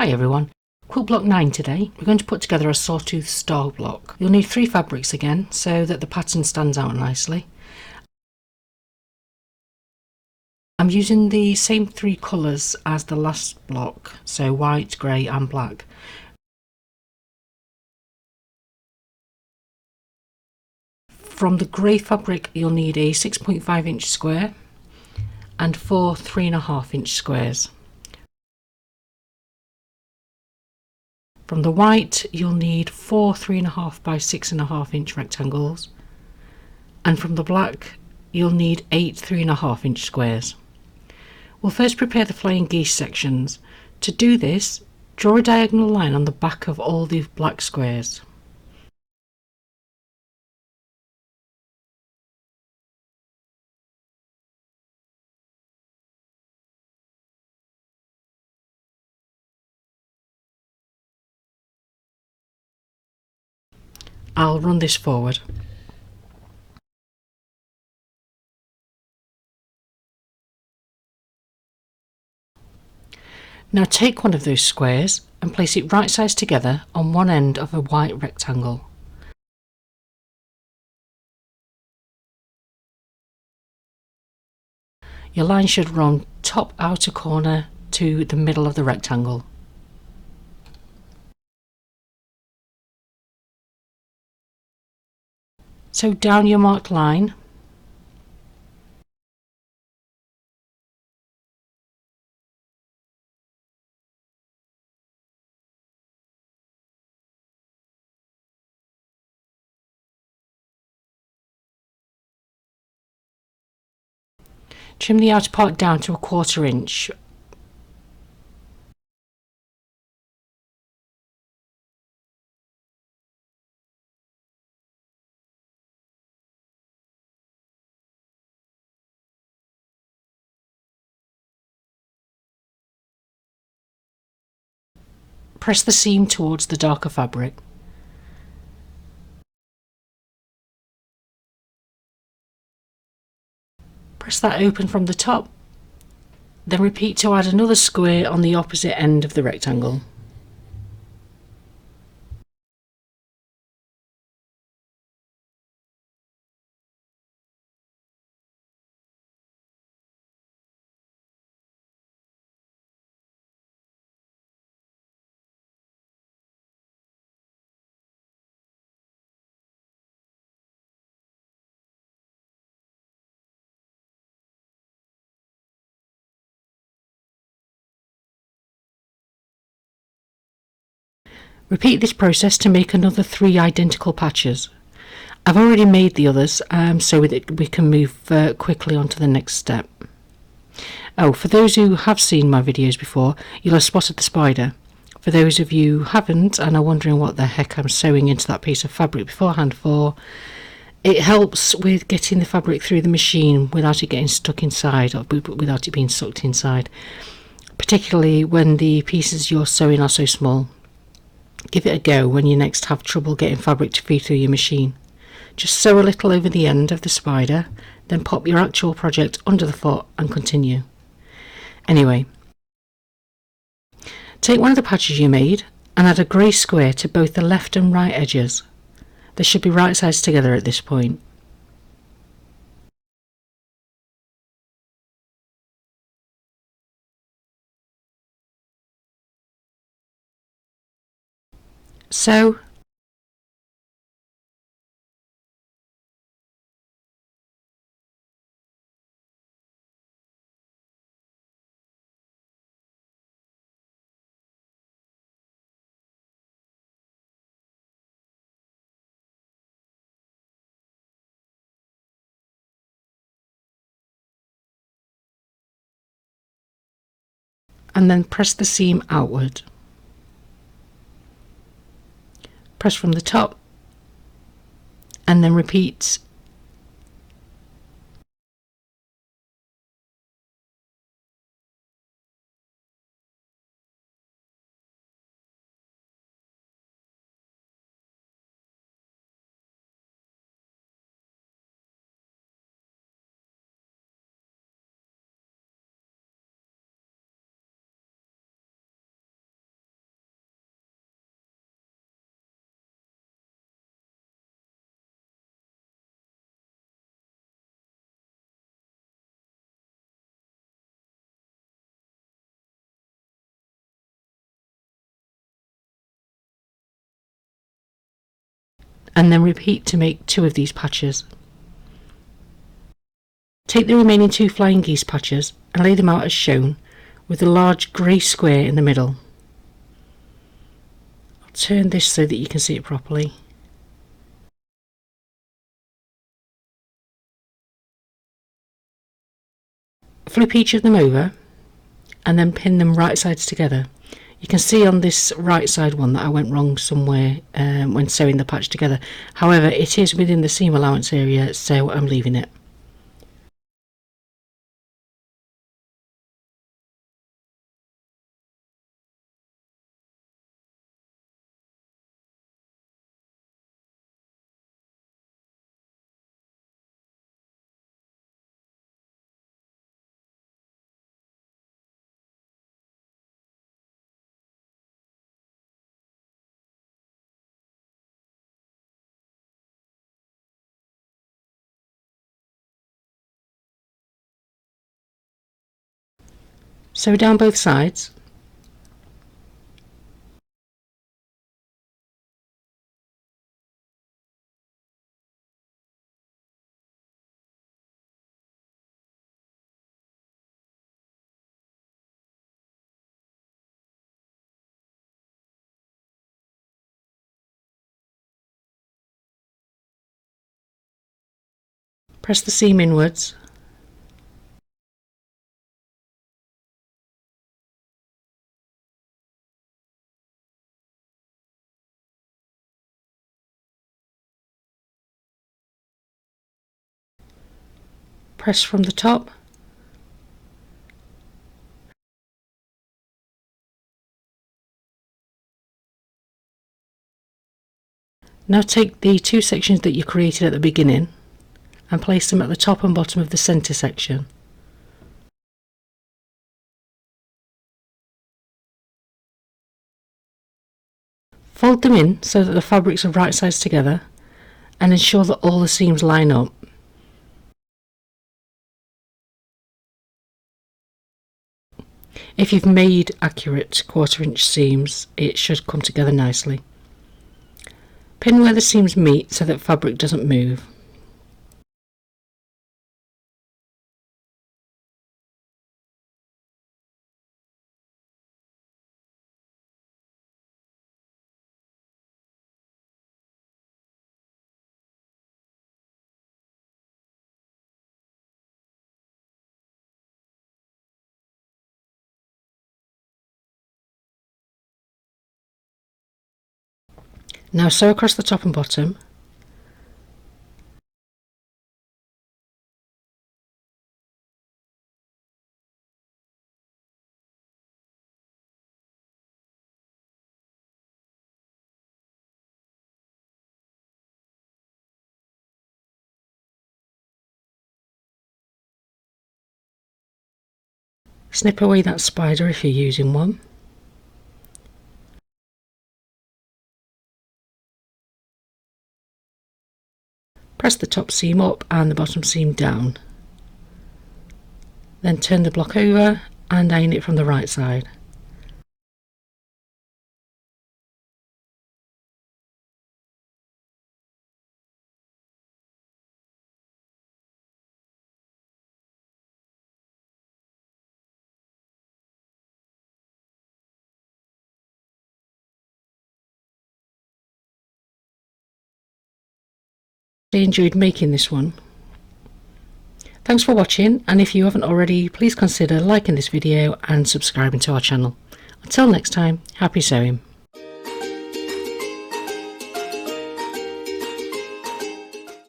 Hi everyone, Quilt block 9 today. We're going to put together a Sawtooth star block. You'll need 3 fabrics again so that the pattern stands out nicely. I'm using the same 3 colours as the last block, so white, grey and black. From the grey fabric you'll need a 6.5 inch square and 4 3.5 inch squares. From the white you'll need 4 3.5 by 6.5 inch rectangles, and from the black you'll need 8 3.5 inch squares. We'll first prepare the flying geese sections. To do this, draw a diagonal line on the back of all the black squares. I'll run this forward. Now take one of those squares and place it right sides together on one end of a white rectangle. Your line should run top outer corner to the middle of the rectangle. So down your marked line, trim the outer part down to 1/4 inch. Press the seam towards the darker fabric. Press that open from the top, then repeat to add another square on the opposite end of the rectangle. Repeat this process to make another 3 identical patches. I've already made the others so that we can move quickly on to the next step. Oh, for those who have seen my videos before, you'll have spotted the spider. For those of you who haven't and are wondering what the heck I'm sewing into that piece of fabric beforehand for, it helps with getting the fabric through the machine without it getting stuck inside, or without it being sucked inside, particularly when the pieces you're sewing are so small. Give it a go when you next have trouble getting fabric to feed through your machine. Just sew a little over the end of the spider, then pop your actual project under the foot and continue. Anyway, take one of the patches you made and add a grey square to both the left and right edges. They should be right sides together at this point. Sew, and then press the seam outward. Press from the top and then repeat. and then repeat to make 2 of these patches. Take the remaining 2 flying geese patches and lay them out as shown, with a large grey square in the middle. I'll turn this so that you can see it properly. Flip each of them over and then pin them right sides together. You can see on this right side one that I went wrong somewhere when sewing the patch together. However, it is within the seam allowance area, so I'm leaving it. Sew down both sides. Press the seam inwards. Press from the top. Now take the 2 sections that you created at the beginning and place them at the top and bottom of the centre section. Fold them in so that the fabrics are right sides together and ensure that all the seams line up. If you've made accurate 1/4 inch seams, it should come together nicely. Pin where the seams meet so that fabric doesn't move. Now sew across the top and bottom. Snip away that spider if you're using one. Press the top seam up and the bottom seam down. Then turn the block over and iron it from the right side. I enjoyed making this one. Thanks for watching, and if you haven't already, please consider liking this video and subscribing to our channel. Until next time, happy sewing.